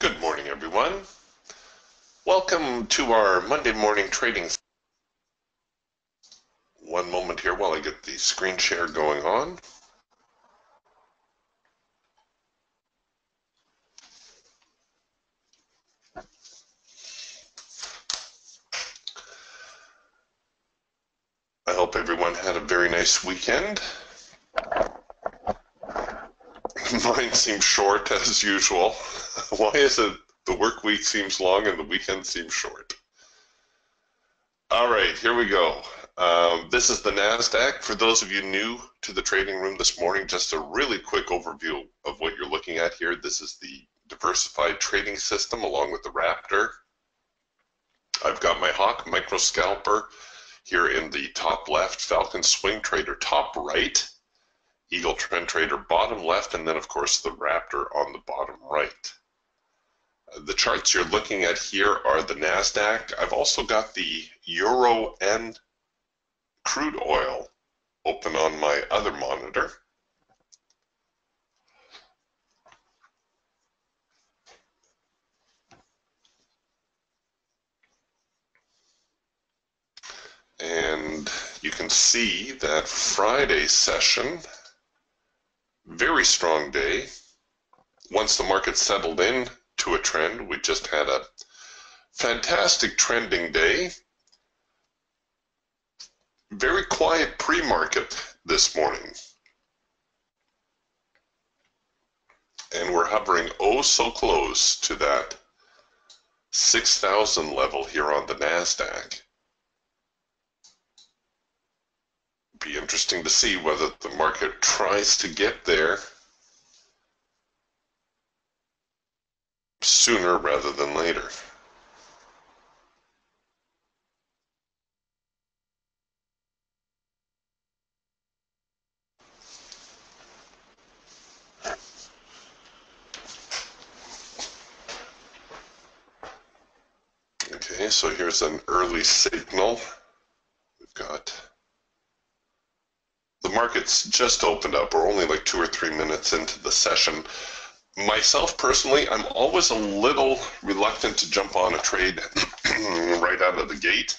Good morning, everyone. Welcome to our Monday morning trading. One moment here while I get the screen share going on. I hope everyone had a very nice weekend. Mine seems short as usual. Why is it the work week seems long and the weekend seems short? All right, here we go. This is the NASDAQ. For those of you new to the trading room this morning, just a really quick overview of what you're looking at here. This is the diversified trading system along with the Raptor. I've got my Hawk micro scalper here in the top left, Falcon Swing Trader top right, Eagle Trend Trader bottom left, and then of course the Raptor on the bottom right. The charts you're looking at here are the NASDAQ. I've also got the Euro and crude oil open on my other monitor. And you can see that Friday session, very strong day. Once the market settled in to a trend, we just had a fantastic trending day. Very quiet pre-market this morning. And we're hovering oh so close to that 6,000 level here on the NASDAQ. Be interesting to see whether the market tries to get there sooner rather than later. Okay, so here's an early signal. We've got the market's just opened up. We're only like 2 or 3 minutes into the session. Myself personally, I'm always a little reluctant to jump on a trade right out of the gate.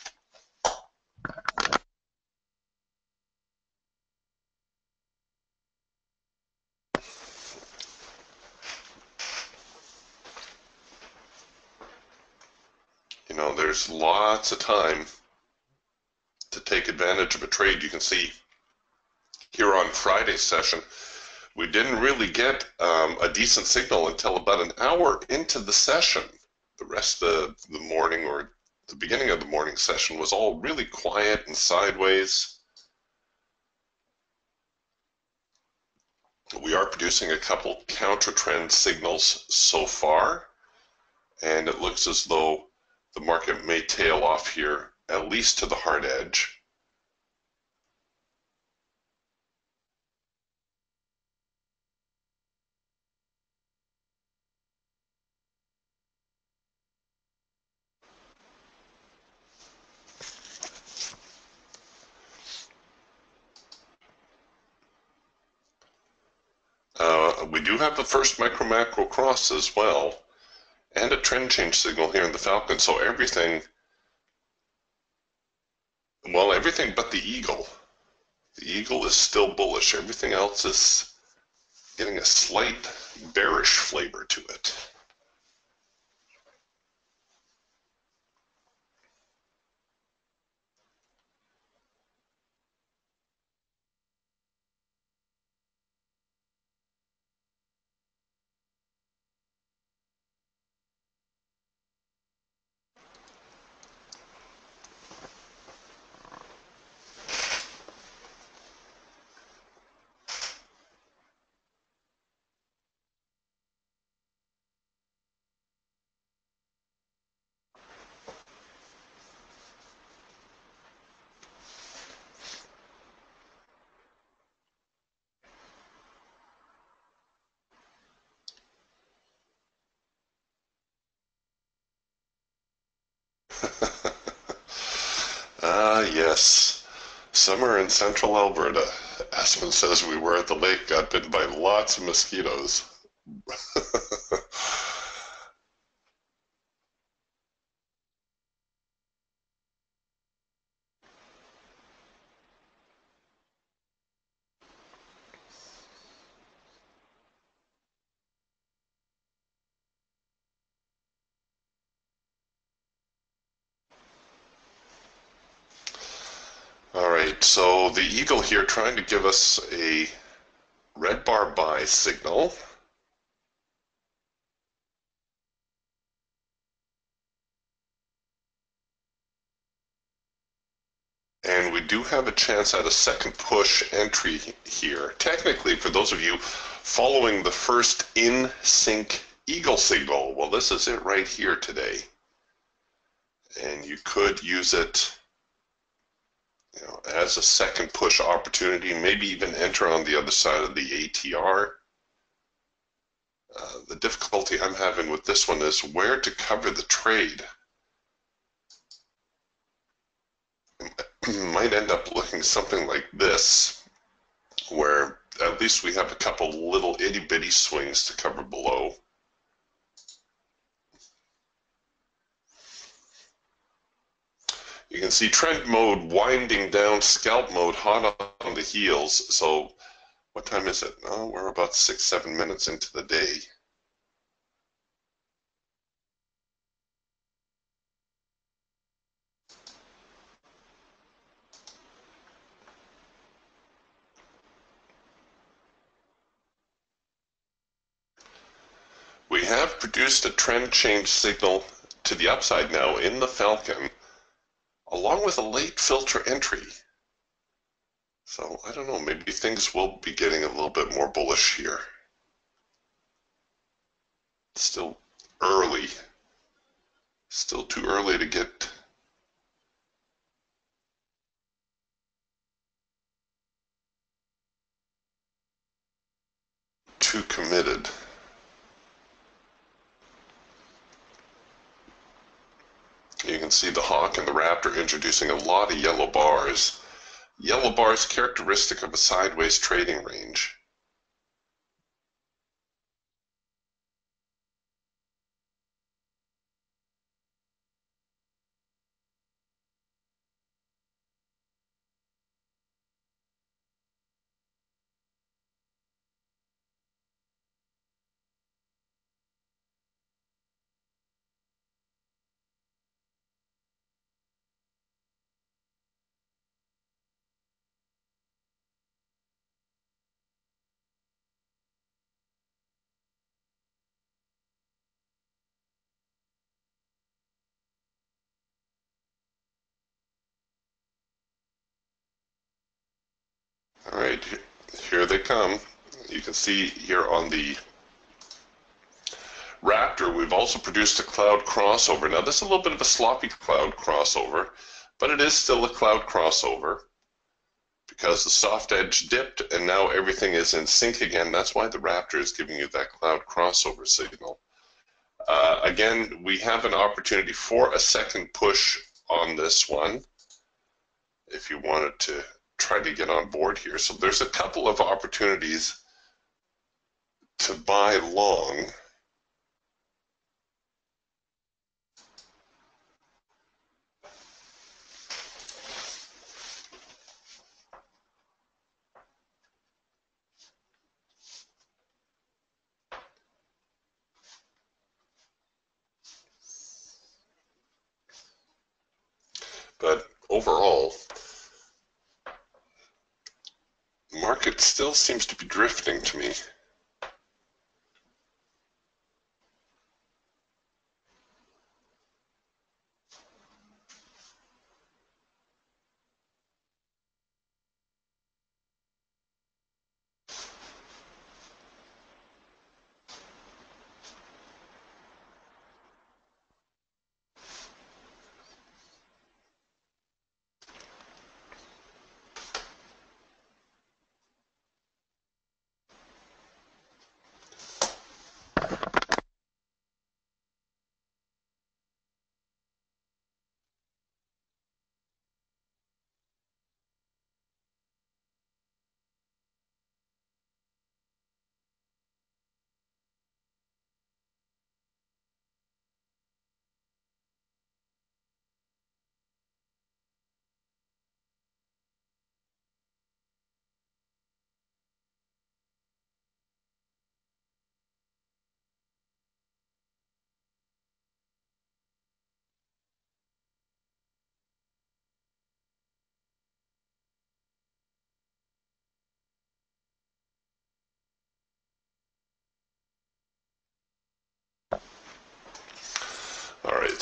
You know, there's lots of time to take advantage of a trade. You can see here on Friday's session, we didn't really get a decent signal until about an hour into the session. The rest of the morning, or the beginning of the morning session, was all really quiet and sideways. We are producing a couple counter-trend signals so far, and it looks as though the market may tail off here, at least to the hard edge. We do have the first micro-macro cross as well, and a trend change signal here in the Falcon. So everything, well, everything but the Eagle. The Eagle is still bullish. Everything else is getting a slight bearish flavor to it. Yes. Summer in central Alberta. Aspen says we were at the lake, got bitten by lots of mosquitoes. so the eagle here trying to give us a red bar buy signal. And we do have a chance at a second push entry here. Technically, for those of you following the first in sync eagle signal, well, this is it right here today. And you could use it, you know, as a second push opportunity, maybe even enter on the other side of the ATR. The difficulty I'm having with this one is where to cover the trade. Might end up looking something like this, where at least we have a couple little itty-bitty swings to cover below. You can see trend mode winding down, scalp mode hot on the heels. So what time is it? Oh, we're about 6-7 minutes into the day. We have produced a trend change signal to the upside now in the Falcon, along with a late filter entry. So I don't know, maybe things will be getting a little bit more bullish here. Still early. Still too early to get too committed. You can see the Hawk and the Raptor introducing a lot of yellow bars. Yellow bars characteristic of a sideways trading range. All right, here they come. You can see here on the Raptor, we've also produced a cloud crossover. Now, this is a little bit of a sloppy cloud crossover, but it is still a cloud crossover because the soft edge dipped and now everything is in sync again. That's why the Raptor is giving you that cloud crossover signal. Again, we have an opportunity for a second push on this one if you wanted to try to get on board here. So there's a couple of opportunities to buy long. But overall, the market still seems to be drifting to me.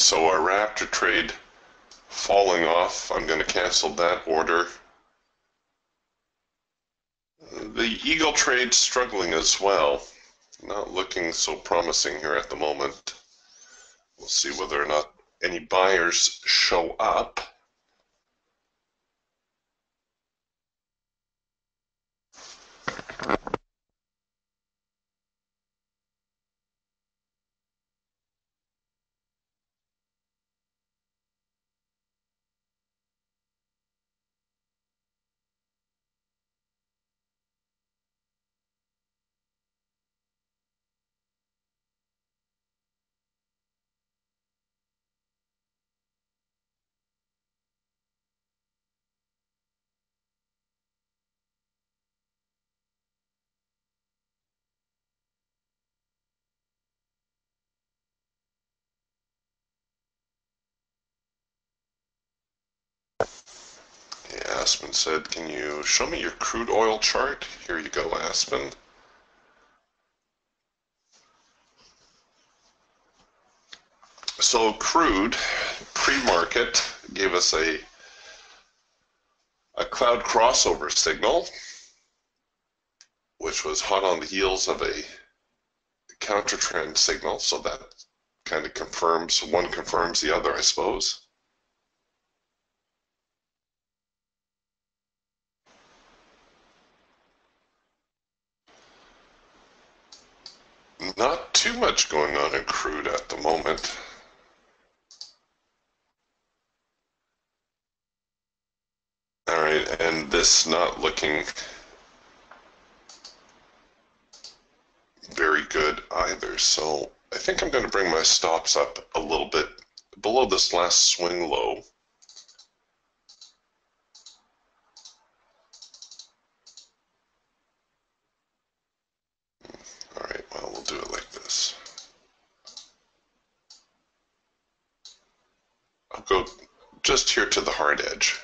so our Raptor trade falling off. I'm going to cancel that order. The Eagle trade struggling as well. Not looking so promising here at the moment. We'll see whether or not any buyers show up. Aspen said, can you show me your crude oil chart? Here you go, Aspen. So crude pre-market gave us a cloud crossover signal, which was hot on the heels of a counter trend signal. So that kind of confirms, one confirms the other, I suppose. Not too much going on in crude at the moment. All right, and this not looking very good either. So I think I'm going to bring my stops up a little bit below this last swing low. All right, well, we'll do it like this. I'll go just here to the hard edge.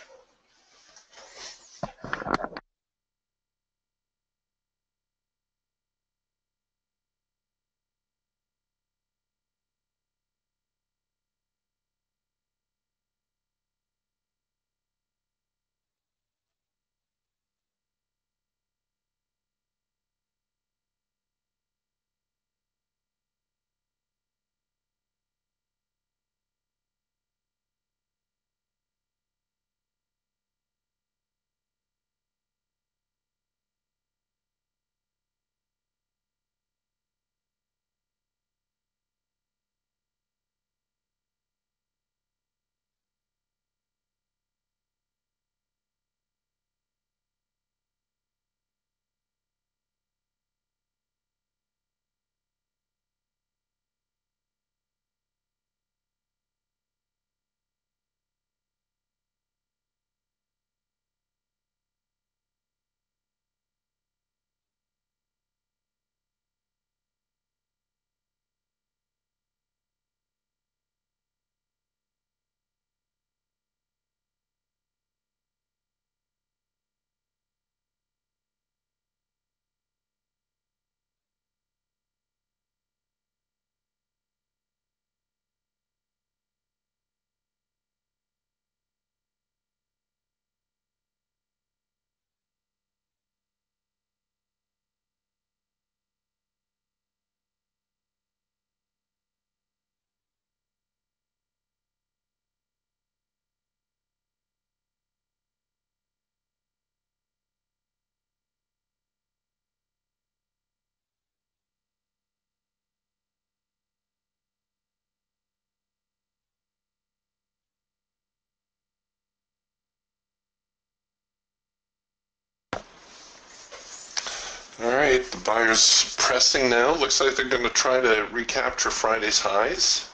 All right, the buyers pressing now. Looks like they're going to try to recapture Friday's highs.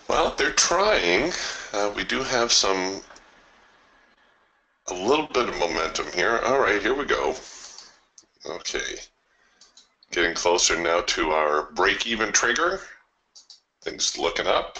Well, they're trying. We do have a little bit of momentum here. All right, here we go. Okay, getting closer now to our break-even trigger. Things looking up.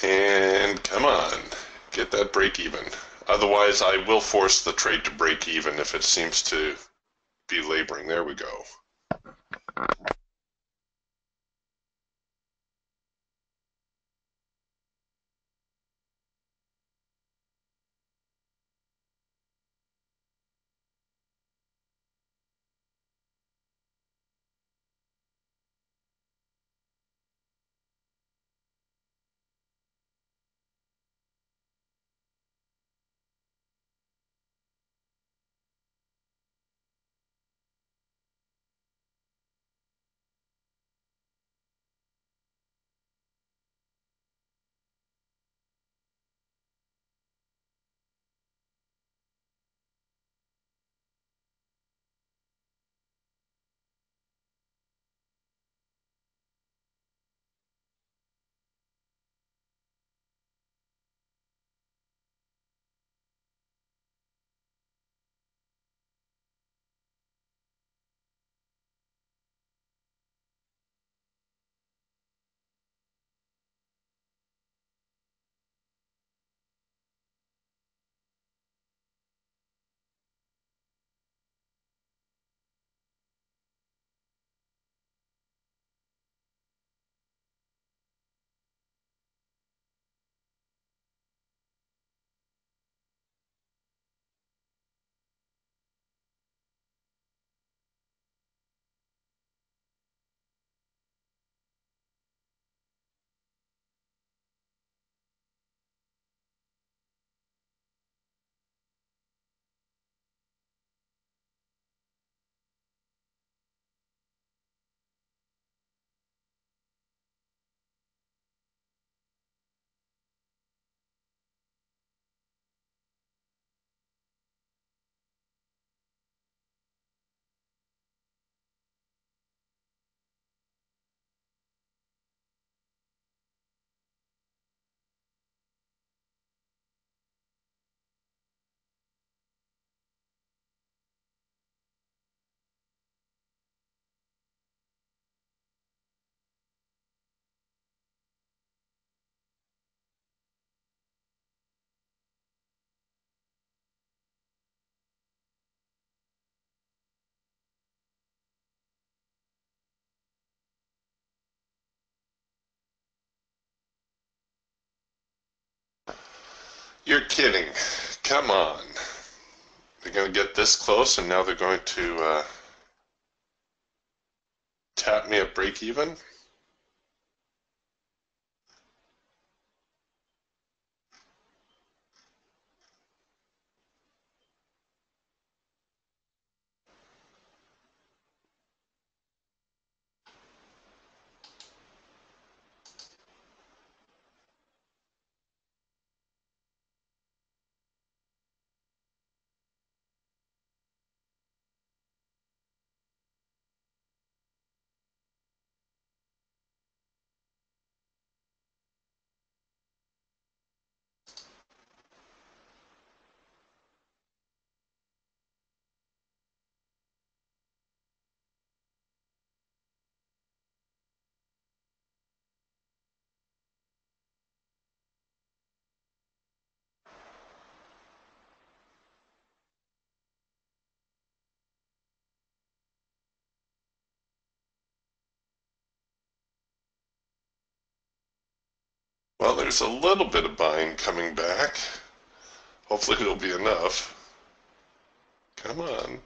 And come on, get that break even. Otherwise, I will force the trade to break even if it seems to be laboring. There we go. You're kidding. Come on. They're going to get this close and now they're going to tap me at break even? Well, there's a little bit of buying coming back. Hopefully it'll be enough. Come on.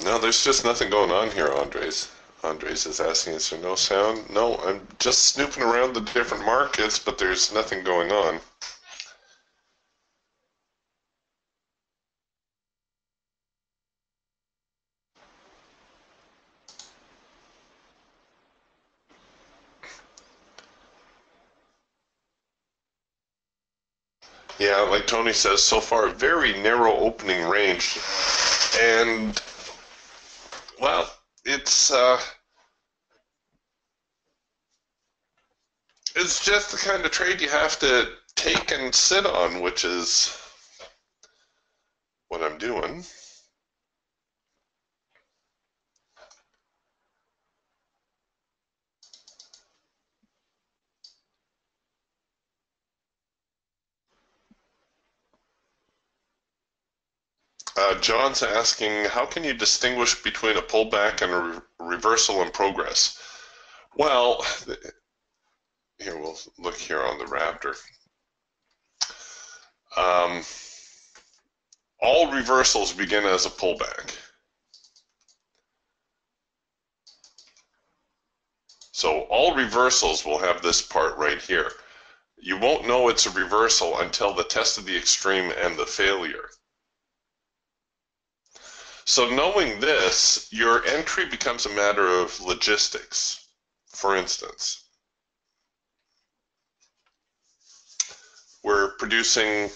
No, there's just nothing going on here, Andres. Andres is asking, is there no sound? No, I'm just snooping around the different markets, but there's nothing going on. Yeah, like Tony says, so far, very narrow opening range. And, well, it's just the kind of trade you have to take and sit on, which is what I'm doing. John's asking, how can you distinguish between a pullback and a reversal in progress? Well, here we'll look here on the Raptor. All reversals begin as a pullback. So all reversals will have this part right here. You won't know it's a reversal until the test of the extreme and the failure. So knowing this, your entry becomes a matter of logistics. For instance, we're producing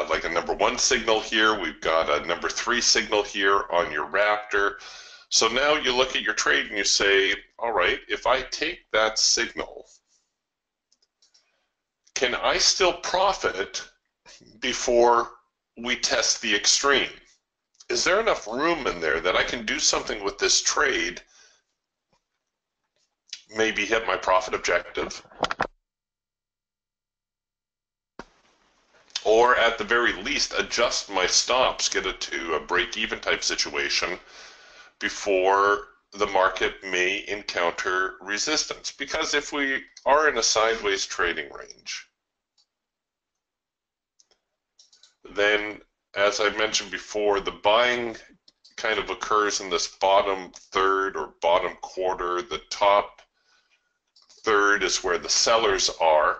like a number 1 signal here. We've got a number 3 signal here on your Raptor. So now you look at your trade and you say, all right, if I take that signal, can I still profit before we test the extreme? Is there enough room in there that I can do something with this trade, maybe hit my profit objective, or at the very least adjust my stops, get it to a break-even type situation before the market may encounter resistance? Because if we are in a sideways trading range, then, as I mentioned before, the buying kind of occurs in this bottom third or bottom quarter. The top third is where the sellers are.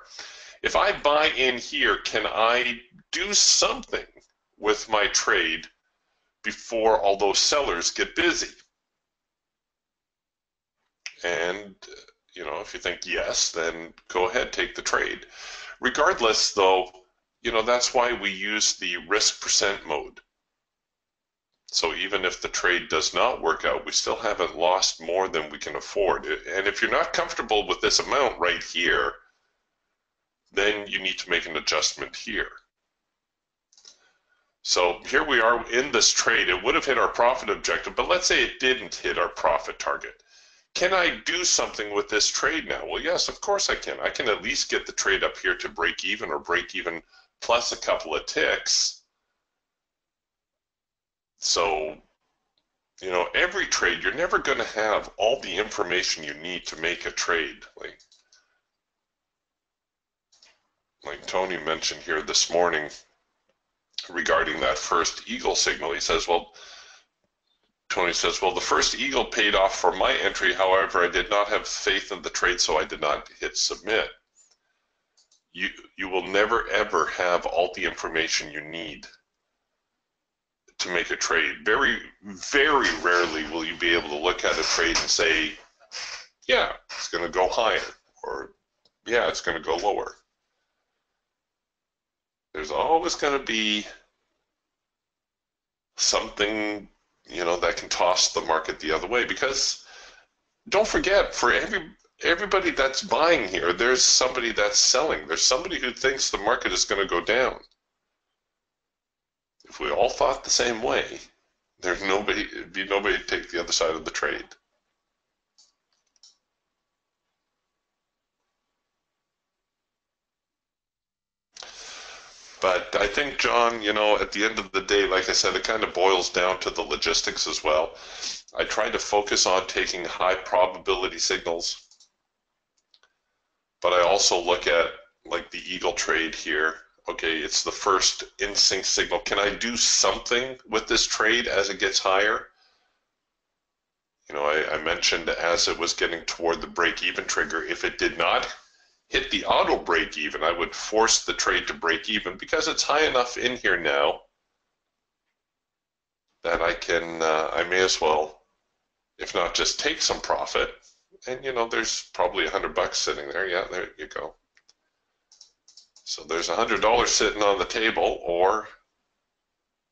If I buy in here, can I do something with my trade before all those sellers get busy? And, you know, if you think yes, then go ahead, take the trade. Regardless, though, you know, that's why we use the risk percent mode. So even if the trade does not work out, we still haven't lost more than we can afford. And if you're not comfortable with this amount right here, then you need to make an adjustment here. So here we are in this trade. It would have hit our profit objective, but let's say it didn't hit our profit target. Can I do something with this trade now? Well, yes, of course I can. I can at least get the trade up here to break even or break even plus a couple of ticks. So, you know, every trade, you're never going to have all the information you need to make a trade. Like Tony mentioned here this morning regarding that first eagle signal. He says, well, Tony says, well, the first eagle paid off for my entry. However, I did not have faith in the trade, so I did not hit submit. You will never, ever have all the information you need to make a trade. Very, very rarely will you be able to look at a trade and say, yeah, it's going to go higher, or yeah, it's going to go lower. There's always going to be something, you know, that can toss the market the other way. Because don't forget, for everybody that's buying here, there's somebody that's selling. There's somebody who thinks the market is going to go down. If we all thought the same way, there'd be nobody to take the other side of the trade. But I think, John, you know, at the end of the day, like I said, it kind of boils down to the logistics as well. I try to focus on taking high probability signals, but I also look at like the eagle trade here. Okay, it's the first in sync signal. Can I do something with this trade as it gets higher? You know, I mentioned as it was getting toward the break-even trigger, if it did not hit the auto break-even, I would force the trade to break even because it's high enough in here now that I may as well, if not just take some profit. And you know, there's probably $100 sitting there. Yeah, there you go. So there's $100 sitting on the table, or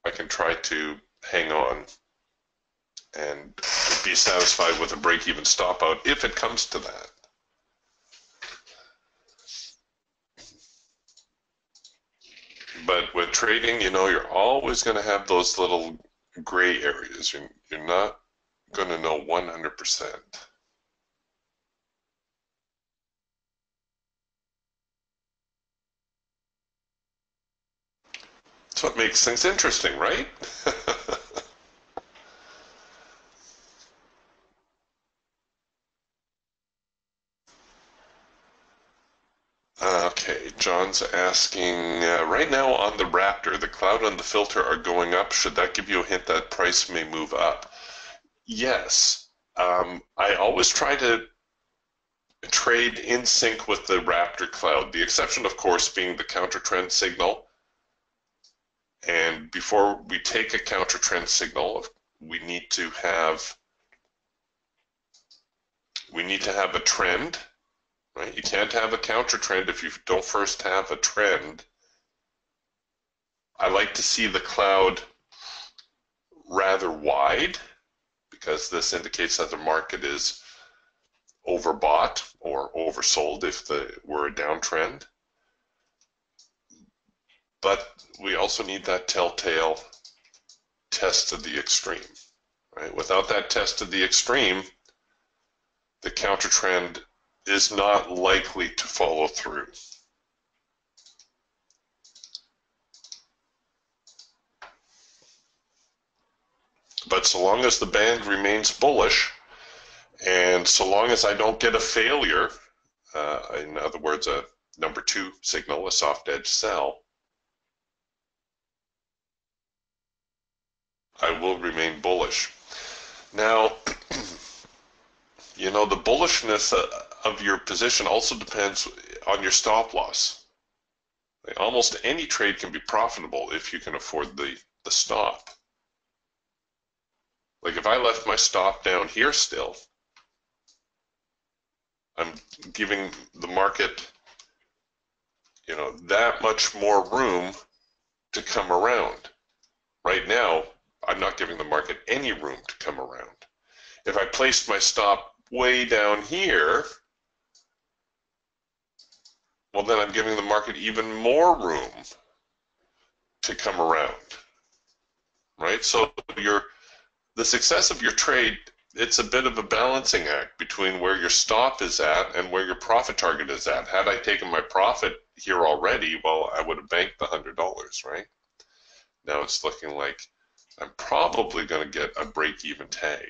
I can try to hang on and be satisfied with a break-even stop out if it comes to that. But with trading, you know, you're always going to have those little gray areas. You're not going to know 100%. That's what makes things interesting, right? Okay, John's asking, right now on the Raptor, the cloud and the filter are going up. Should that give you a hint that price may move up? Yes. I always try to trade in sync with the Raptor cloud, the exception, of course, being the counter trend signal. And before we take a counter trend signal, we need to have a trend. Right? You can't have a counter trend if you don't first have a trend. I like to see the cloud rather wide because this indicates that the market is overbought or oversold if we're a downtrend. But we also need that telltale test of the extreme. Right? Without that test of the extreme, the counter trend is not likely to follow through. But so long as the band remains bullish, and so long as I don't get a failure, in other words, a number 2 signal, a soft edge sell, I will remain bullish. Now, you know, the bullishness of your position also depends on your stop loss. Almost any trade can be profitable if you can afford the stop. Like if I left my stop down here still, I'm giving the market, you know, that much more room to come around. Right now, I'm not giving the market any room to come around. If I placed my stop way down here, well, then I'm giving the market even more room to come around, right? So the success of your trade, it's a bit of a balancing act between where your stop is at and where your profit target is at. Had I taken my profit here already, well, I would have banked the $100, right? Now it's looking like I'm probably going to get a break-even tag.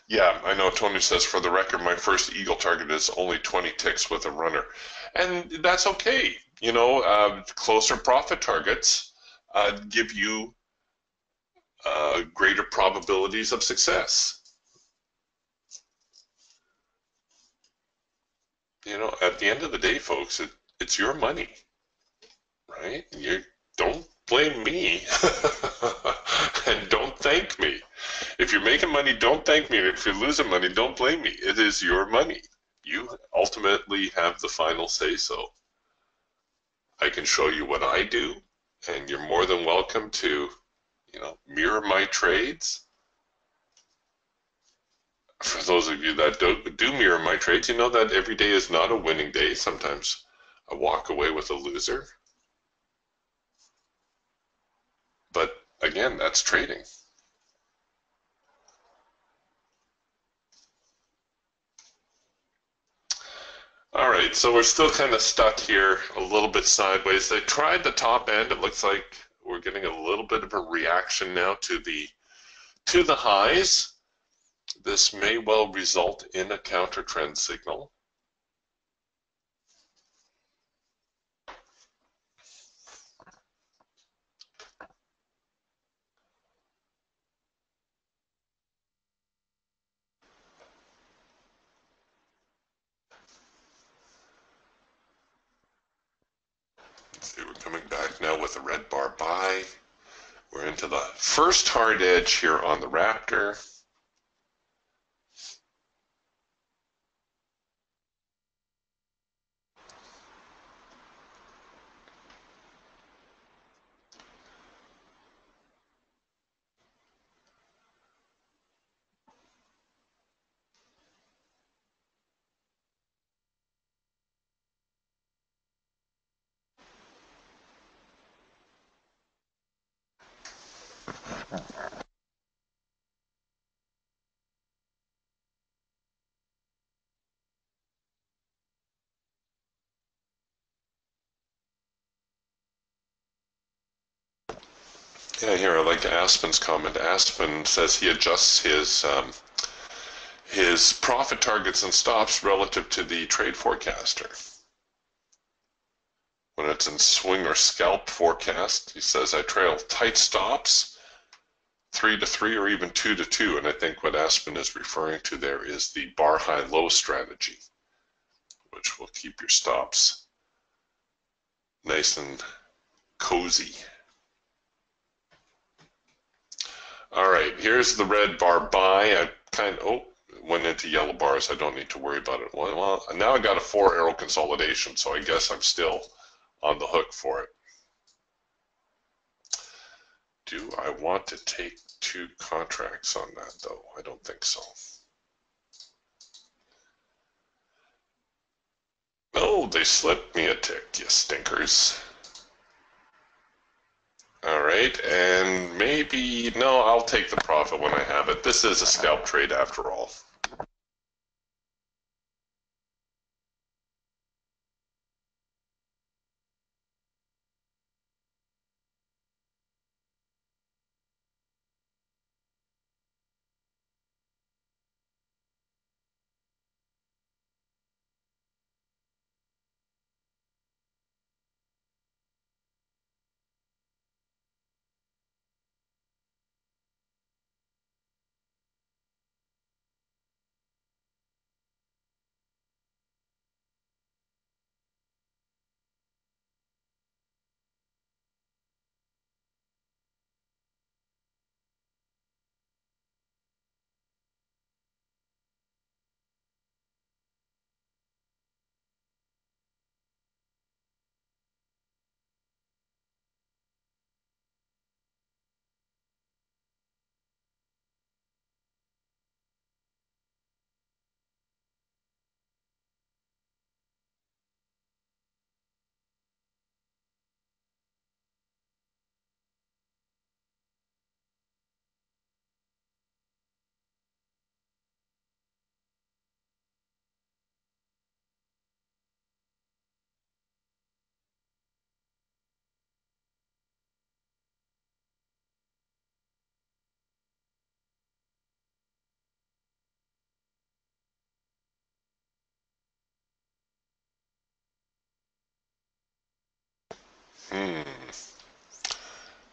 Yeah, I know Tony says, for the record, my first Eagle target is only 20 ticks with a runner. And that's okay. You know, closer profit targets give you greater probabilities of success. You know, at the end of the day, folks, it's your money, right? You don't blame me and don't thank me. If you're making money, don't thank me. And if you're losing money, don't blame me. It is your money. You ultimately have the final say so. I can show you what I do, and you're more than welcome to, you know, mirror my trades. For those of you that do mirror my trades, you know that every day is not a winning day. Sometimes I walk away with a loser. But again, that's trading. All right, so we're still kind of stuck here a little bit sideways. They tried the top end. It looks like we're getting a little bit of a reaction now to the highs. This may well result in a counter trend signal. See, we're coming back now with a red bar buy. We're into the first hard edge here on the Raptor. Yeah, here I like Aspen's comment. Aspen says he adjusts his profit targets and stops relative to the trade forecaster. When it's in swing or scalp forecast, he says I trail tight stops, 3 to 3 or even 2 to 2, and I think what Aspen is referring to there is the bar high low strategy, which will keep your stops nice and cozy. All right, here's the red bar buy. I went into yellow bars. I don't need to worry about it. Well, now I got a 4-arrow consolidation, so I guess I'm still on the hook for it. Do I want to take 2 contracts on that, though? I don't think so. Oh, they slipped me a tick, you stinkers. All right, and maybe, no, I'll take the profit when I have it. This is a scalp trade after all.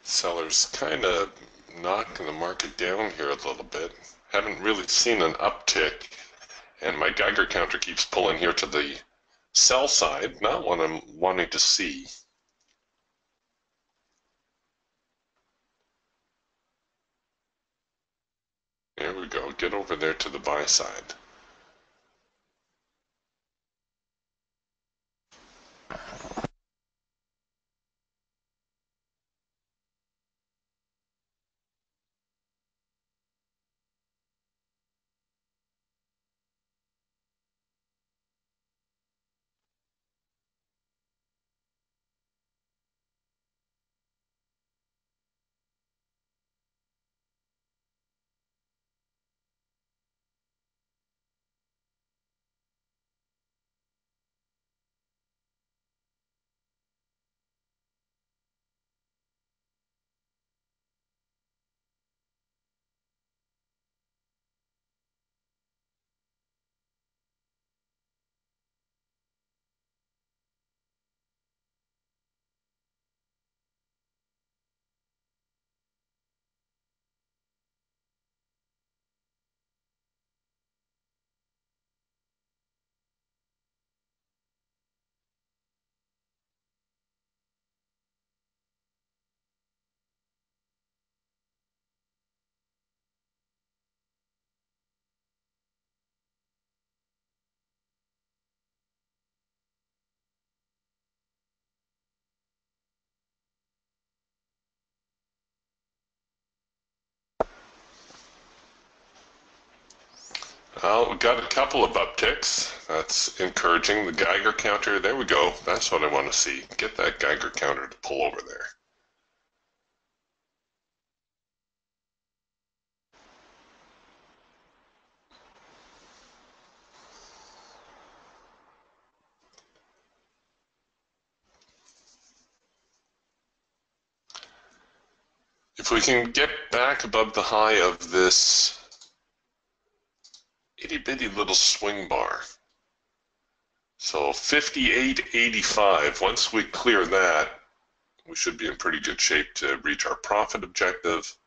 Sellers kind of knocking the market down here a little bit. Haven't really seen an uptick, and my Geiger counter keeps pulling here to the sell side, not what I'm wanting to see. There we go. Get over there to the buy side. We got a couple of upticks. That's encouraging. The Geiger counter, there we go. That's what I want to see. Get that Geiger counter to pull over there. If we can get back above the high of this itty bitty little swing bar, so 58.85, once we clear that, we should be in pretty good shape to reach our profit objective.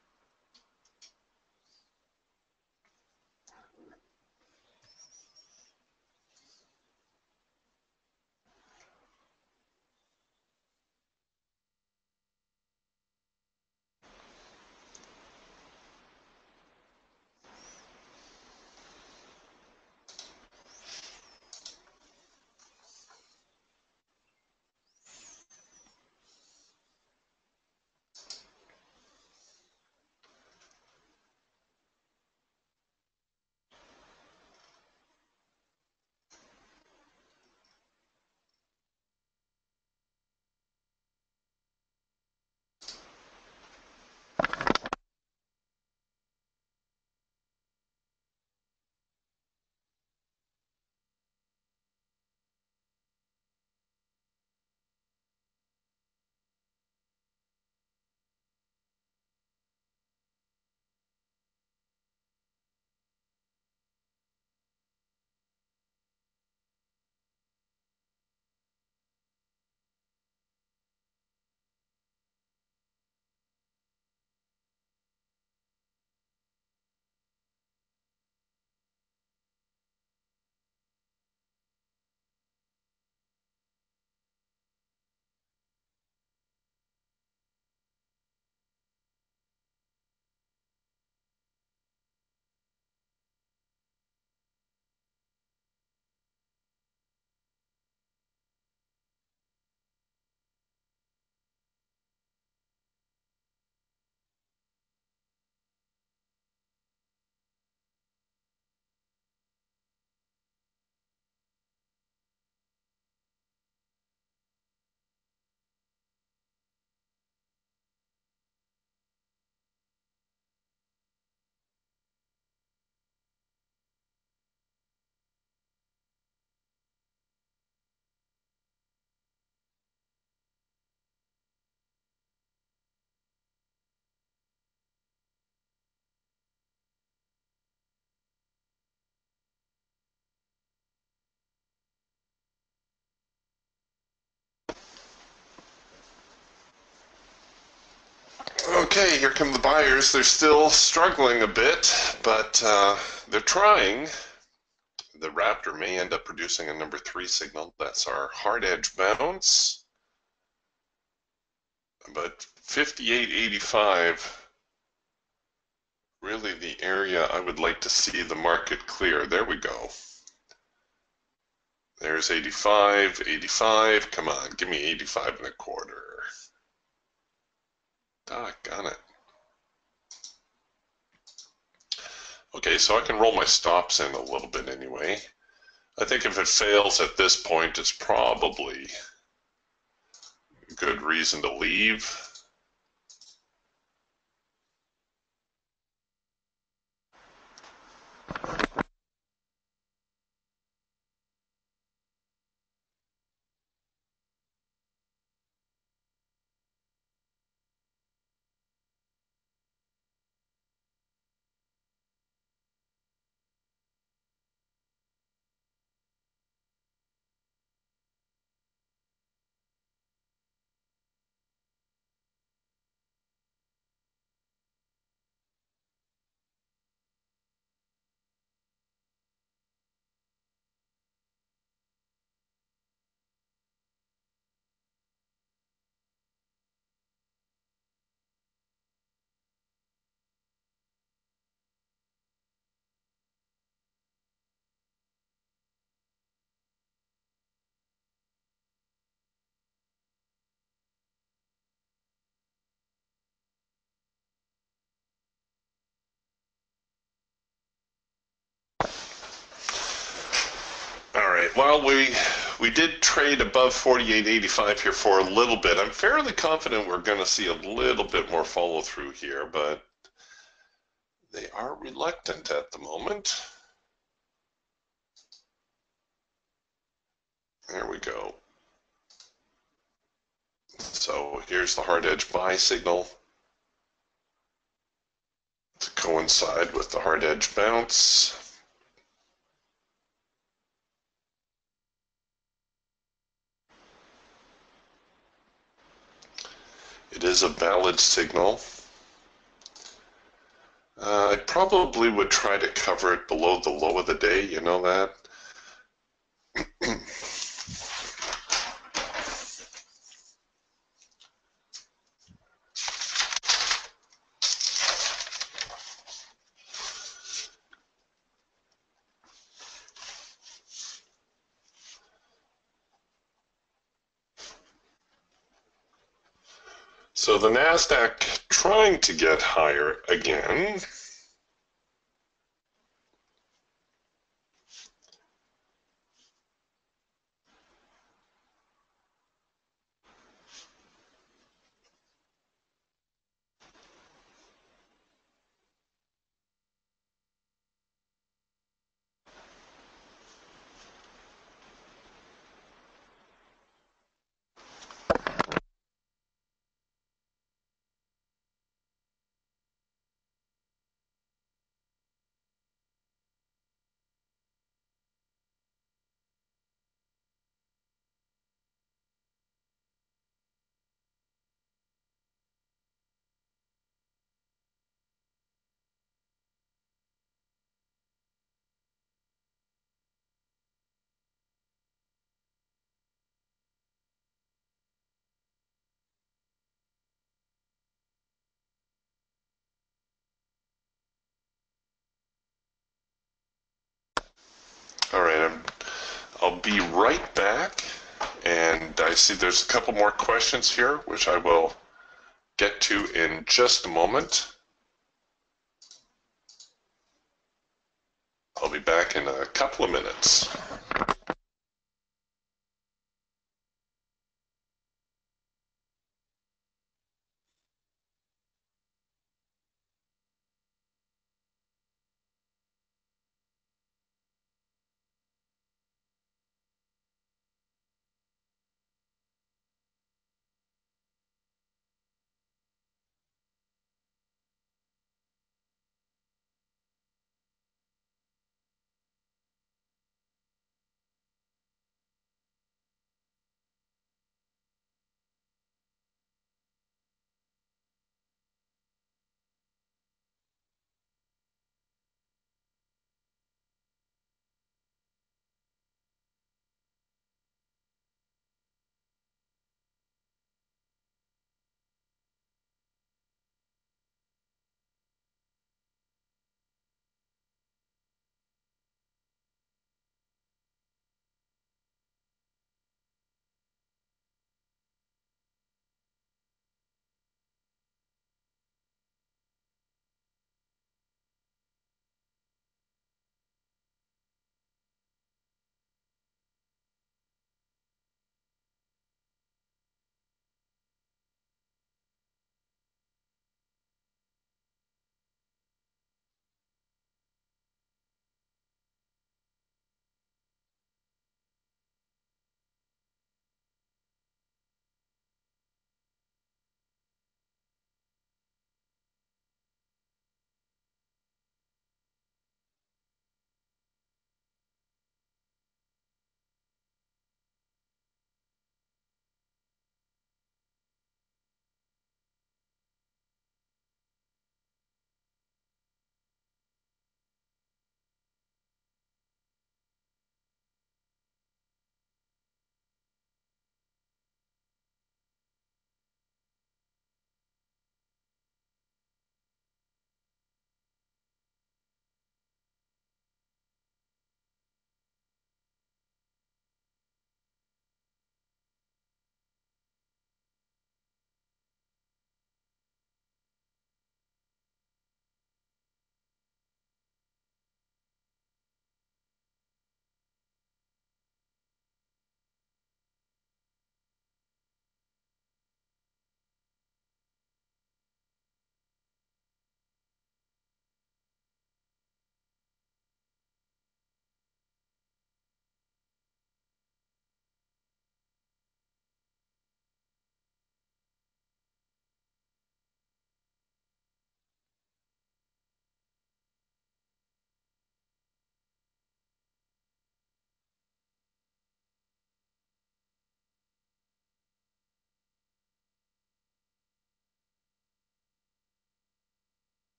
Okay, here come the buyers. They're still struggling a bit, but they're trying. The Raptor may end up producing a number 3 signal. That's our hard edge bounce. But 58.85, really the area I would like to see the market clear. There we go. There's 85, 85. Come on, give me 85 and a quarter. Doggone it. Okay, so I can roll my stops in a little bit anyway. I think if it fails at this point, it's probably a good reason to leave. well, we did trade above 48.85 here for a little bit. I'm fairly confident we're going to see a little bit more follow through here, but they are reluctant at the moment. There we go. So here's the hard edge buy signal to coincide with the hard edge bounce. It is a valid signal. I probably would try to cover it below the low of the day, you know that? So the NASDAQ trying to get higher again. All right, I'll be right back. And I see there's a couple more questions here, which I will get to in just a moment. I'll be back in a couple of minutes.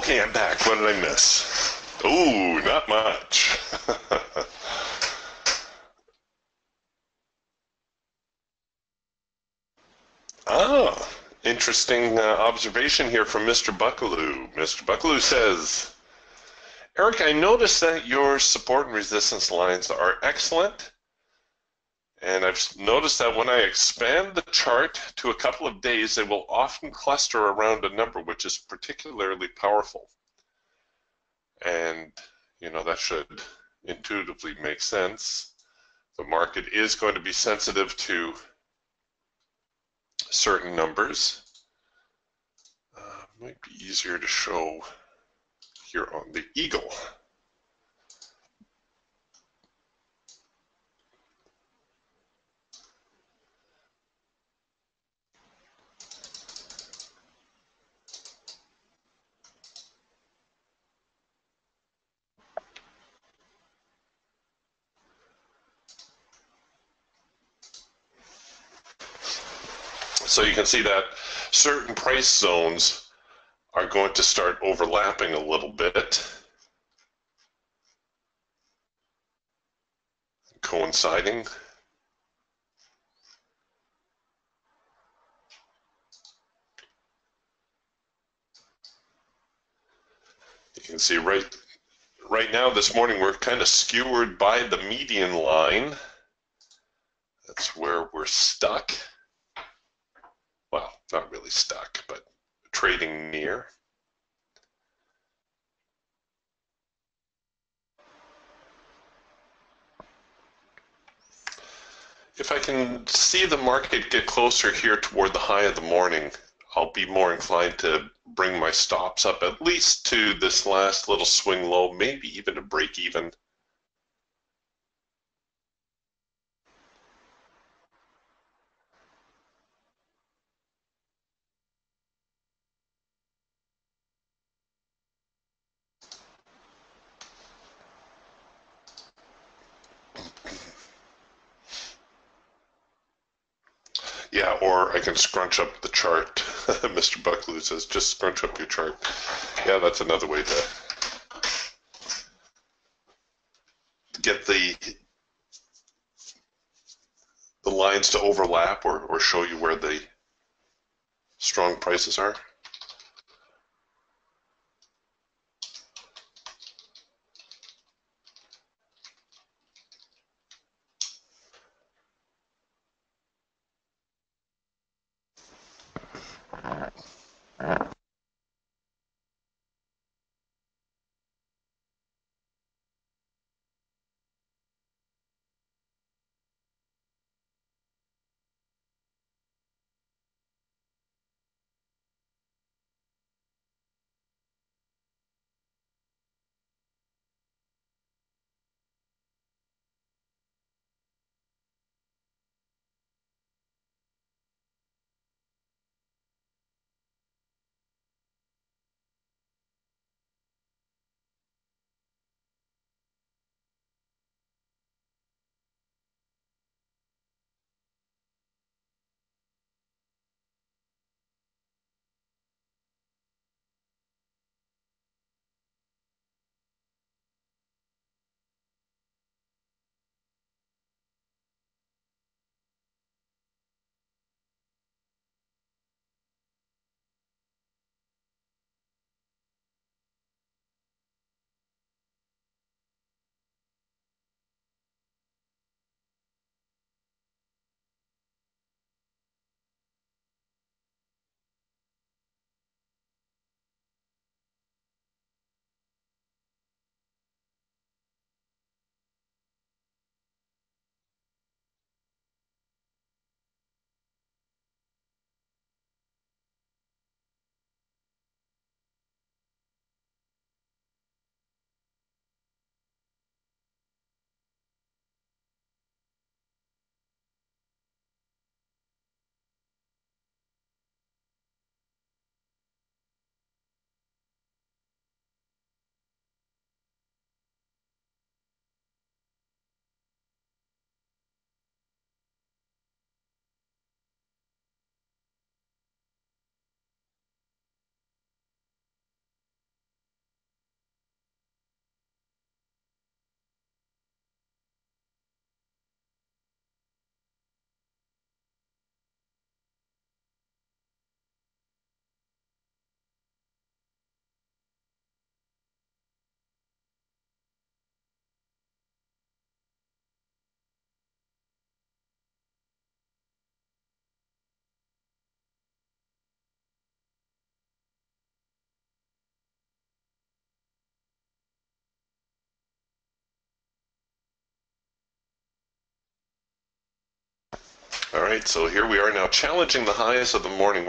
Okay, I'm back. What did I miss? Ooh, not much. Ah, interesting observation here from Mr. Buckaloo. Mr. Buckaloo says, Eric, I noticed that your support and resistance lines are excellent, and I've noticed that when I expand the chart to a couple of days, they will often cluster around a number, which is particularly powerful. And, that should intuitively make sense. The market is going to be sensitive to certain numbers. Might be easier to show here on the eagle. So you can see that certain price zones are going to start overlapping a little bit, coinciding. You can see right now this morning we're kind of skewered by the median line. That's where we're stuck. Well, not really stuck, but trading near. If I can see the market get closer here toward the high of the morning, I'll be more inclined to bring my stops up at least to this last little swing low, maybe even to break even. Yeah, or I can scrunch up the chart. Mr. Buckley says, just scrunch up your chart. Yeah, that's another way to get the lines to overlap or show you where the strong prices are. All right, so here we are now challenging the highs of the morning.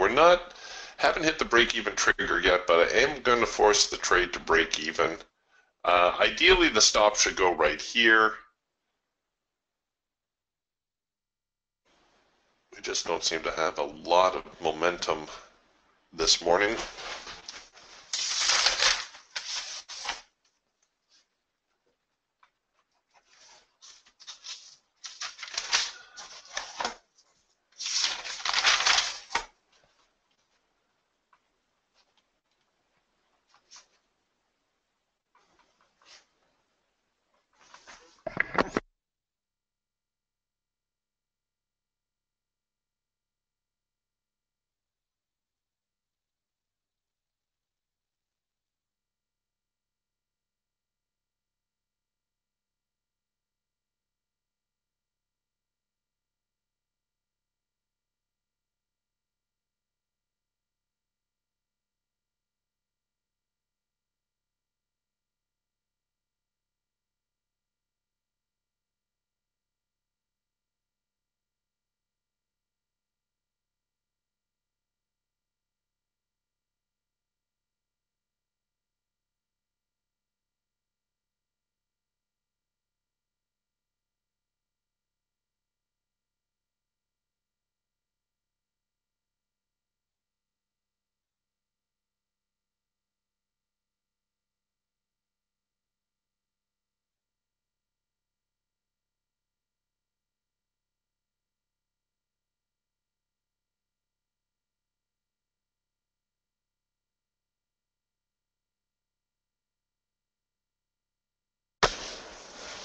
Haven't hit the break-even trigger yet, but I am going to force the trade to break even. Ideally, the stop should go right here. We just don't seem to have a lot of momentum this morning.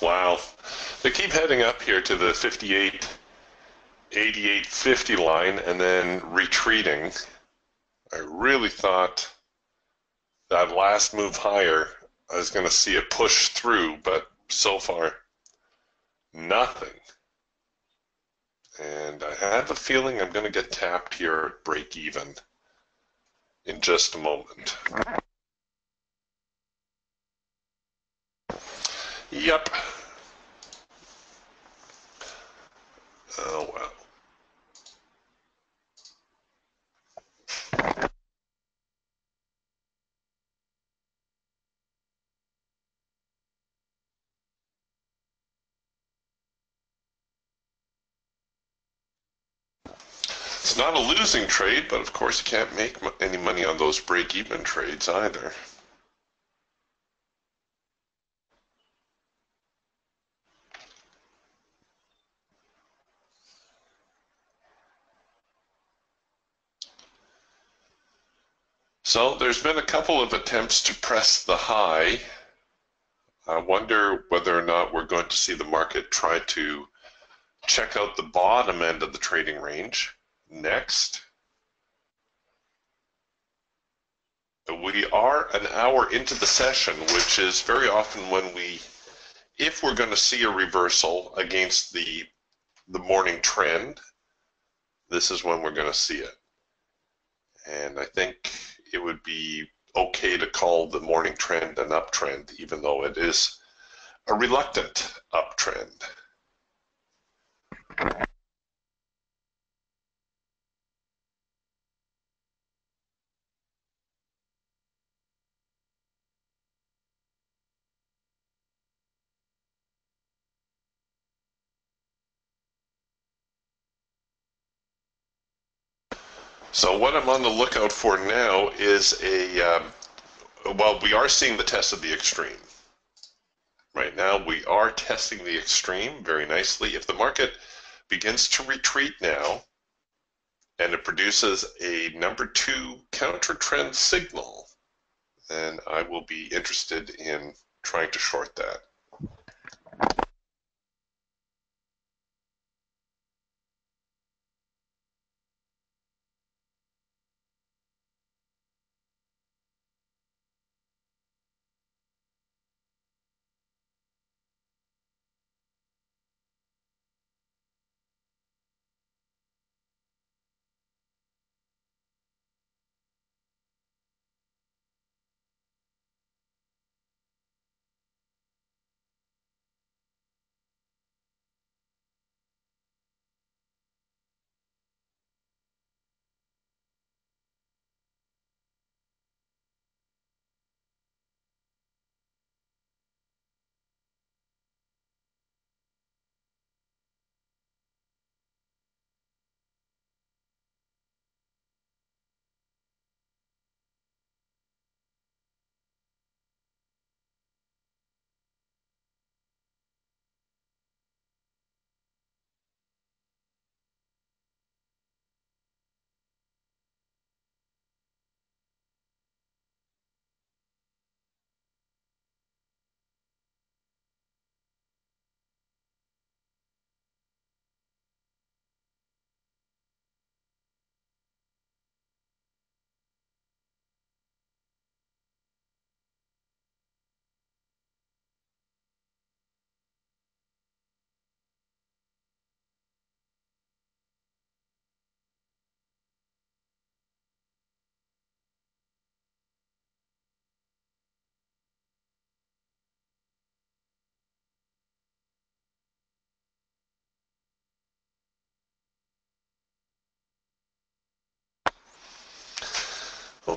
Wow. They keep heading up here to the 58, 88, 50 line and then retreating. I really thought that last move higher, I was going to see it push through, but so far, nothing. And I have a feeling I'm going to get tapped here at break even in just a moment. Yep. Oh well. It's not a losing trade, but of course you can't make any money on those break-even trades either. So there's been a couple of attempts to press the high. I wonder whether or not we're going to see the market try to check out the bottom end of the trading range next. We are an hour into the session, which is very often when if we're going to see a reversal against the morning trend, this is when we're going to see it. And I think it would be okay to call the morning trend an uptrend, even though it is a reluctant uptrend. So what I'm on the lookout for now is well, we are seeing the test of the extreme. Right now, we are testing the extreme very nicely. If the market begins to retreat now, and it produces a number 2 counter trend signal, then I will be interested in trying to short that.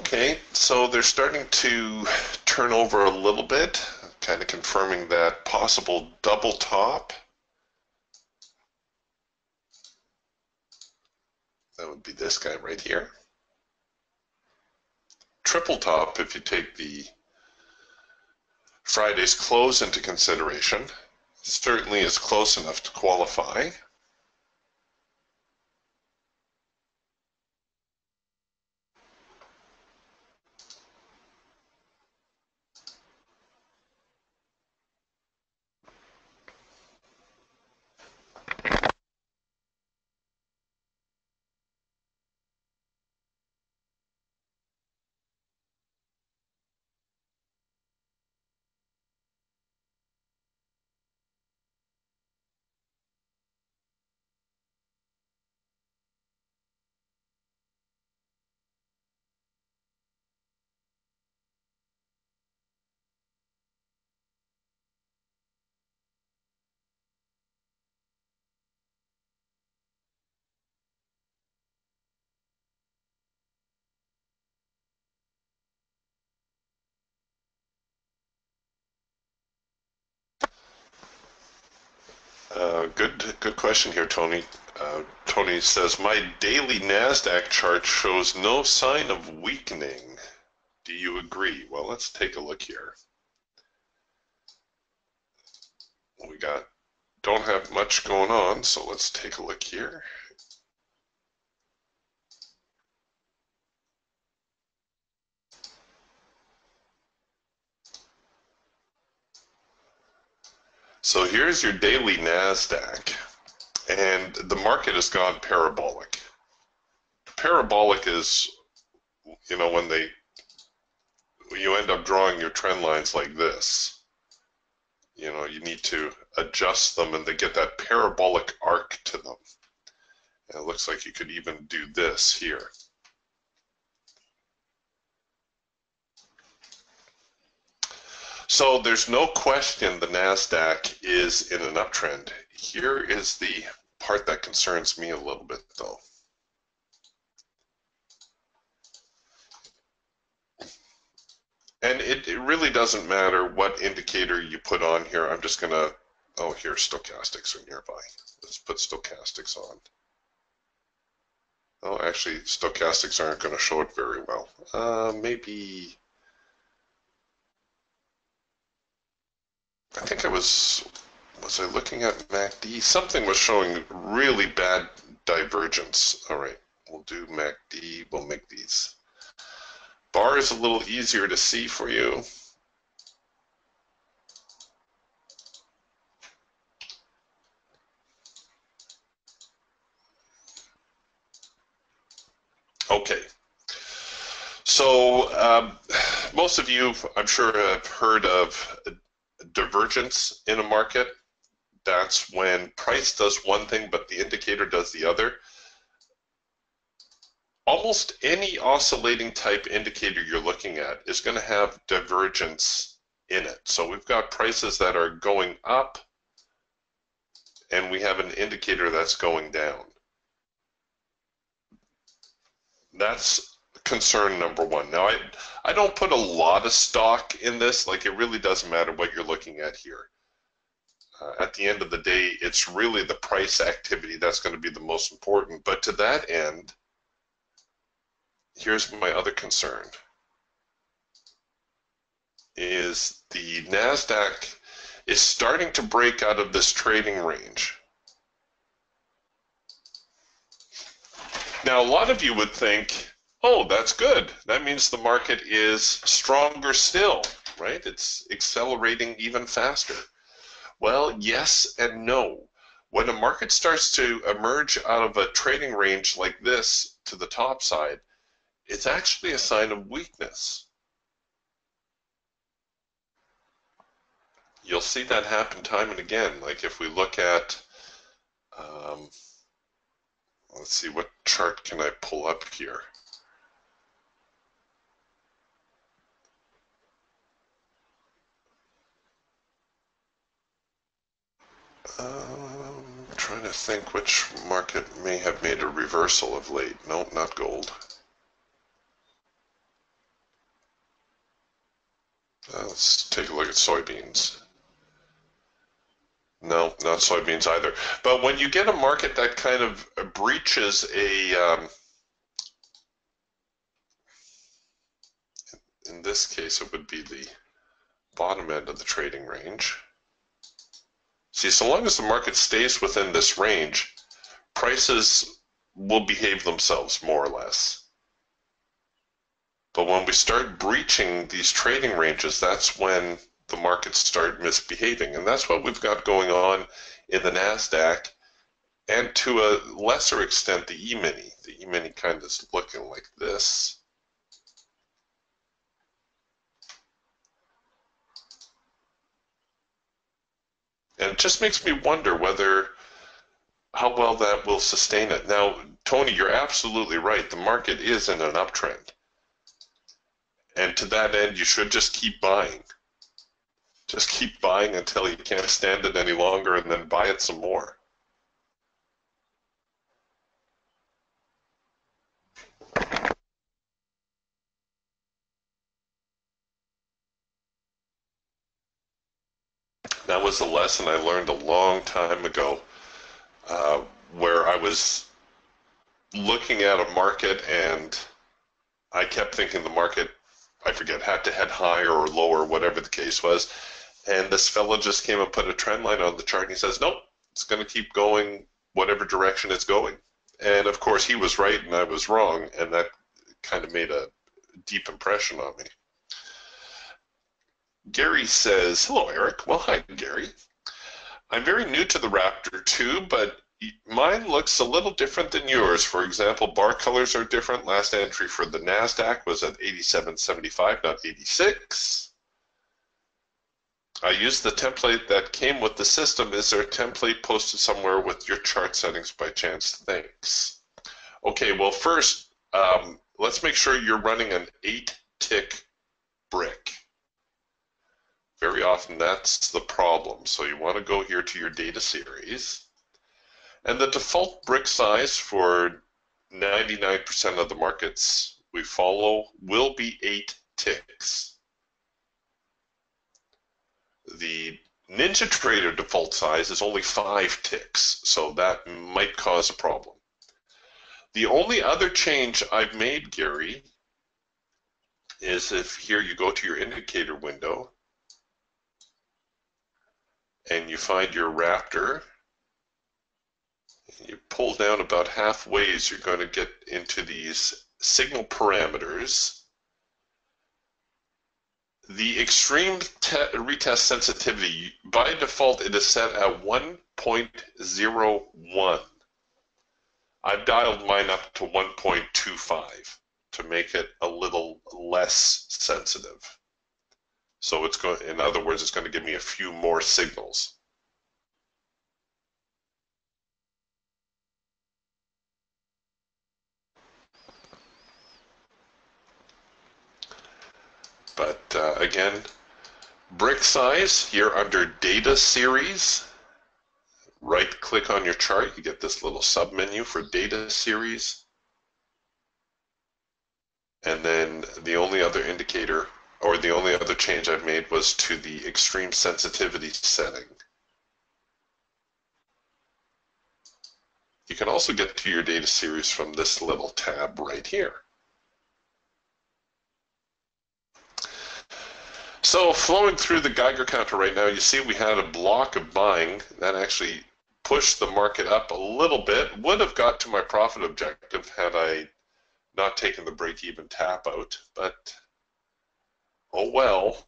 Okay, so they're starting to turn over a little bit, kind of confirming that possible double top. That would be this guy right here. Triple top if you take the Friday's close into consideration. Certainly is close enough to qualify. Good question here, Tony. Tony says, my daily NASDAQ chart shows no sign of weakening. Do you agree? Well, let's take a look here. Don't have much going on, so let's take a look here. So here's your daily NASDAQ, and the market has gone parabolic. Parabolic is, when you end up drawing your trend lines like this. You need to adjust them and they get that parabolic arc to them. And it looks like you could even do this here. So there's no question the NASDAQ is in an uptrend. Here is the part that concerns me a little bit though. And it really doesn't matter what indicator you put on here. I'm just gonna, here, stochastics are nearby. Let's put stochastics on. Oh, actually, stochastics aren't gonna show it very well. Maybe, I think was I looking at MACD? Something was showing really bad divergence. All right, we'll do MACD, we'll make these. Bar is a little easier to see for you. Okay. So most of you, I'm sure, have heard of divergence in a market. That's when price does one thing, but the indicator does the other. Almost any oscillating type indicator you're looking at is going to have divergence in it. So we've got prices that are going up, and we have an indicator that's going down. That's concern number one. Now, I don't put a lot of stock in this. Like, it really doesn't matter what you're looking at here. At the end of the day, it's really the price activity that's going to be the most important. But to that end, here's my other concern, is the NASDAQ is starting to break out of this trading range. Now, a lot of you would think, oh, that's good. That means the market is stronger still, right? It's accelerating even faster. Well, yes and no. When a market starts to emerge out of a trading range like this to the top side, it's actually a sign of weakness. You'll see that happen time and again. Like if we look at, let's see, what chart can I pull up here? Trying to think which market may have made a reversal of late. No, not gold. Let's take a look at soybeans. No, not soybeans either. But when you get a market that kind of breaches in this case, it would be the bottom end of the trading range. See, so long as the market stays within this range, prices will behave themselves more or less. But when we start breaching these trading ranges, that's when the markets start misbehaving. And that's what we've got going on in the NASDAQ and to a lesser extent the E-mini. The E-mini kind of is looking like this. And it just makes me wonder how well that will sustain it. Now, Tony, you're absolutely right. The market is in an uptrend. And to that end, you should just keep buying. Just keep buying until you can't stand it any longer and then buy it some more. That was a lesson I learned a long time ago where I was looking at a market and I kept thinking the market, I forget, had to head higher or lower, whatever the case was. And this fellow just came and put a trend line on the chart and he says, nope, it's going to keep going whatever direction it's going. And of course he was right and I was wrong, and that kind of made a deep impression on me. Gary says, hello Eric. Well, hi Gary. I'm very new to the Raptor too, but mine looks a little different than yours. For example, bar colors are different. Last entry for the NASDAQ was at 87.75, not 86. I used the template that came with the system. Is there a template posted somewhere with your chart settings by chance? Thanks. Okay, well first, let's make sure you're running an 8-tick brick. Very often that's the problem. So you want to go here to your data series. And the default brick size for 99% of the markets we follow will be 8 ticks. The NinjaTrader default size is only 5 ticks, so that might cause a problem. The only other change I've made, Gary, is if here you go to your indicator window and you find your Raptor, and you pull down about halfway, you're going to get into these signal parameters. The extreme retest sensitivity, by default, it is set at 1.01. I've dialed mine up to 1.25 to make it a little less sensitive. So it's going, in other words, it's going to give me a few more signals. But again, brick size here under data series, right click on your chart, you get this little sub menu for data series. And then the only other indicator, or the only other change I've made, was to the extreme sensitivity setting. You can also get to your data series from this little tab right here. So flowing through the Geiger counter right now, you see we had a block of buying that actually pushed the market up a little bit. Would have got to my profit objective had I not taken the break-even tap out, but oh well.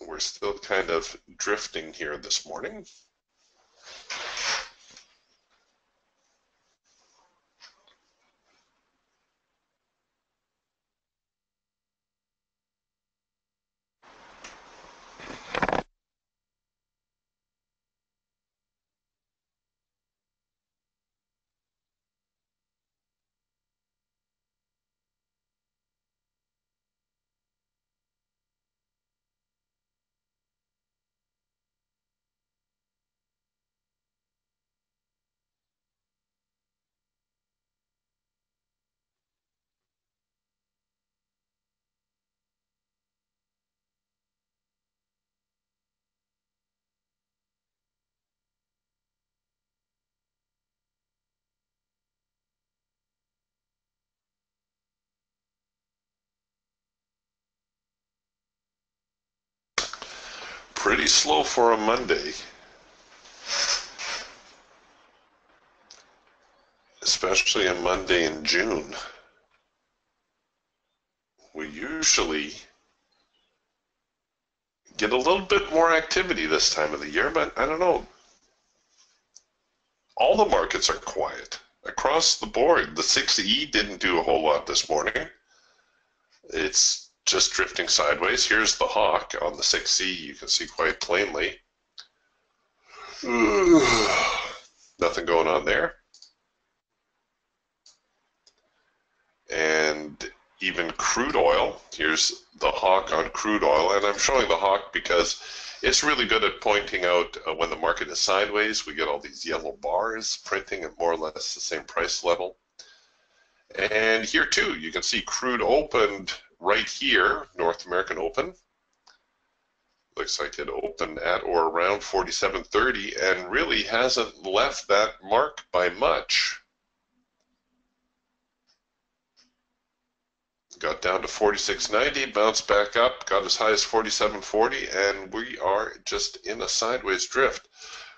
We're still kind of drifting here this morning. Pretty slow for a Monday, especially a Monday in June. We usually get a little bit more activity this time of the year, but I don't know. All the markets are quiet across the board. The 6E didn't do a whole lot this morning. It's just drifting sideways. Here's the hawk on the 6E. You can see quite plainly. Nothing going on there. And even crude oil, here's the hawk on crude oil, and I'm showing the hawk because it's really good at pointing out when the market is sideways. We get all these yellow bars printing at more or less the same price level. And here too, you can see crude opened right here, North American open. Looks like it opened at or around 47.30 and really hasn't left that mark by much. Got down to 46.90, bounced back up, got as high as 47.40, and we are just in a sideways drift.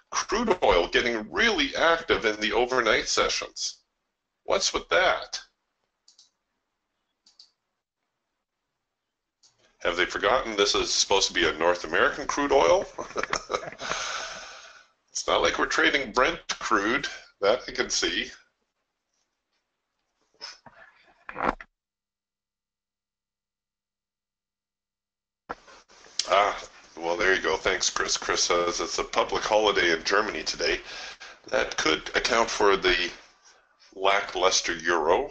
Crude oil getting really active in the overnight sessions. What's with that? Have they forgotten this is supposed to be a North American crude oil? It's not like we're trading Brent crude, that I can see. Well, there you go. Thanks, Chris. Chris says it's a public holiday in Germany today. That could account for the lackluster euro.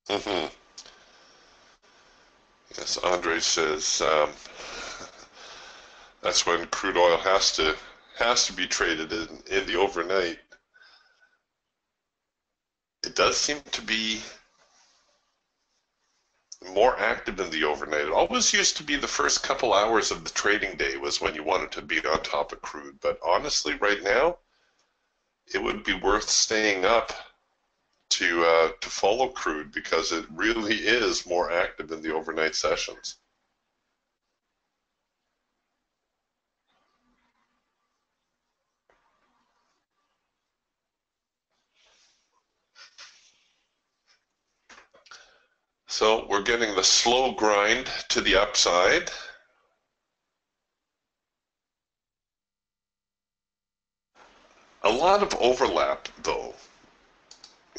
Mm-hmm. Yes, Andre says that's when crude oil has to be traded in the overnight. It does seem to be more active in the overnight. It always used to be the first couple hours of the trading day was when you wanted to be on top of crude. But honestly, right now, it would be worth staying up to follow crude because it really is more active in the overnight sessions. So we're getting the slow grind to the upside. A lot of overlap, though.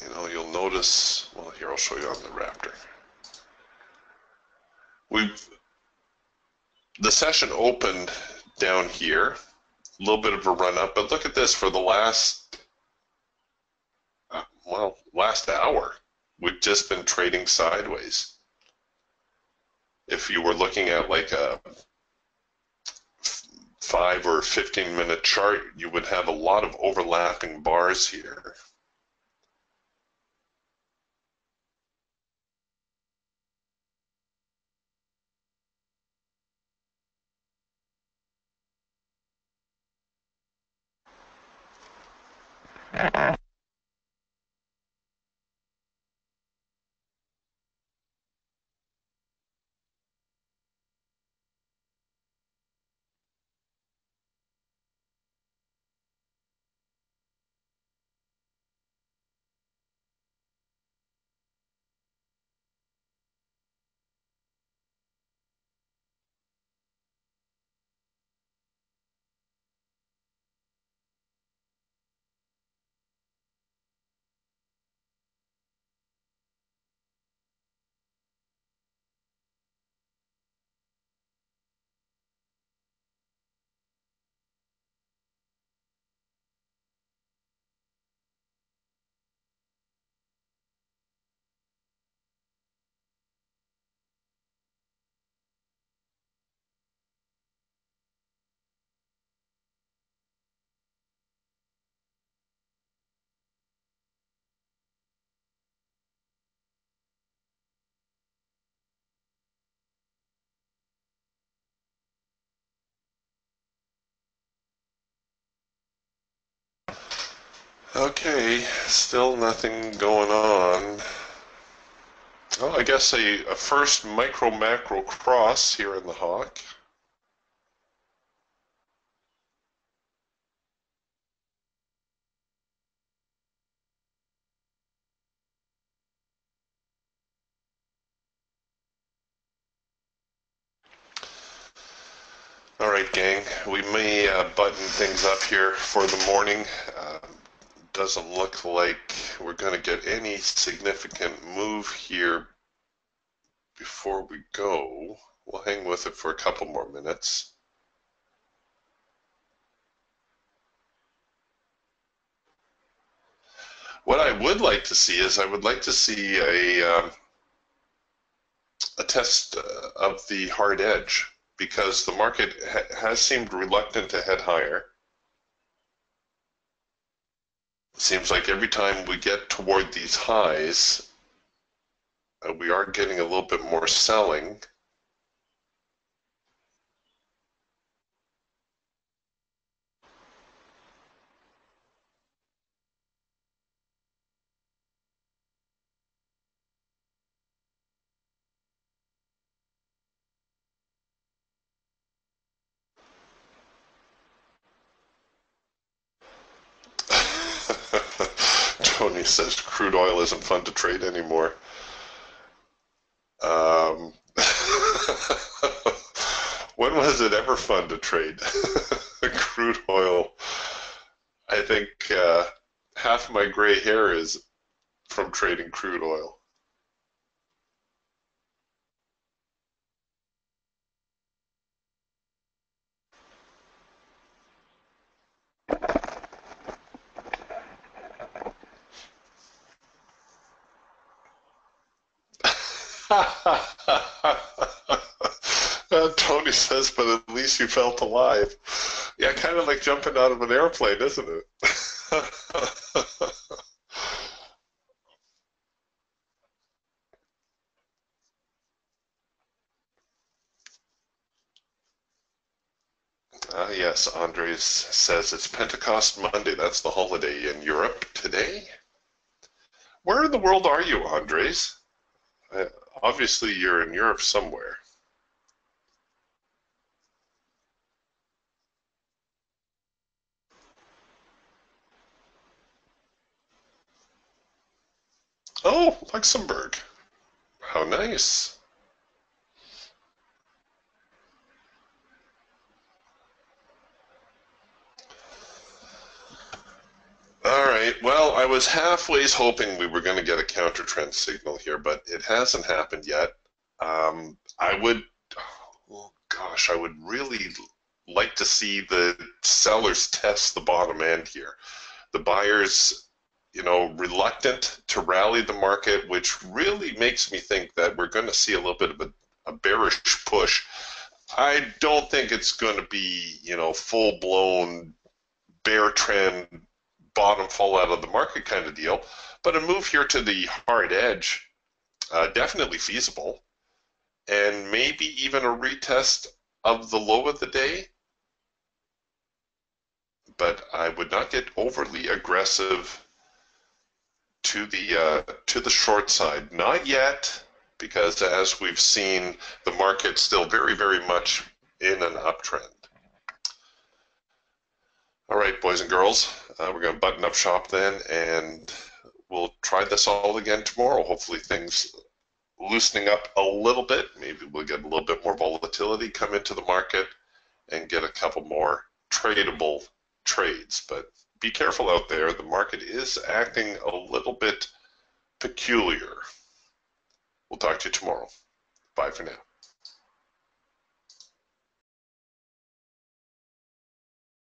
You know, you'll notice, well, here I'll show you on the Raptor. The session opened down here, a little bit of a run up, but look at this for the last hour. We've just been trading sideways. If you were looking at like a 5 or 15-minute chart, you would have a lot of overlapping bars here. Okay, still nothing going on. Well, I guess a first micro macro cross here in the Hawk. All right, gang, we may button things up here for the morning. Doesn't look like we're going to get any significant move here before we go. We'll hang with it for a couple more minutes. What I would like to see is I would like to see a test of the hard edge because the market has seemed reluctant to head higher. Seems like every time we get toward these highs, we are getting a little bit more selling. Tony says crude oil isn't fun to trade anymore. Um, when was it ever fun to trade? Crude oil. I think half my gray hair is from trading crude oil. Tony says, but at least you felt alive. Yeah, kind of like jumping out of an airplane, isn't it? Yes, Andres says it's Pentecost Monday. That's the holiday in Europe today. Where in the world are you, Andres? Obviously, you're in Europe somewhere. Oh, Luxembourg. How nice. All right. Well, I was halfways hoping we were going to get a counter trend signal here, but it hasn't happened yet. I would, oh gosh, I would really like to see the sellers test the bottom end here. The buyers, reluctant to rally the market, which really makes me think that we're going to see a little bit of a bearish push. I don't think it's going to be, full blown bear trend, bottom fall out of the market kind of deal. But a move here to the hard edge, definitely feasible. And maybe even a retest of the low of the day. But I would not get overly aggressive to the short side. Not yet, because as we've seen, the market's still very, very much in an uptrend. All right, boys and girls, we're going to button up shop then, and we'll try this all again tomorrow. Hopefully things loosening up a little bit. Maybe we'll get a little bit more volatility come into the market and get a couple more tradable trades. But be careful out there. The market is acting a little bit peculiar. We'll talk to you tomorrow. Bye for now.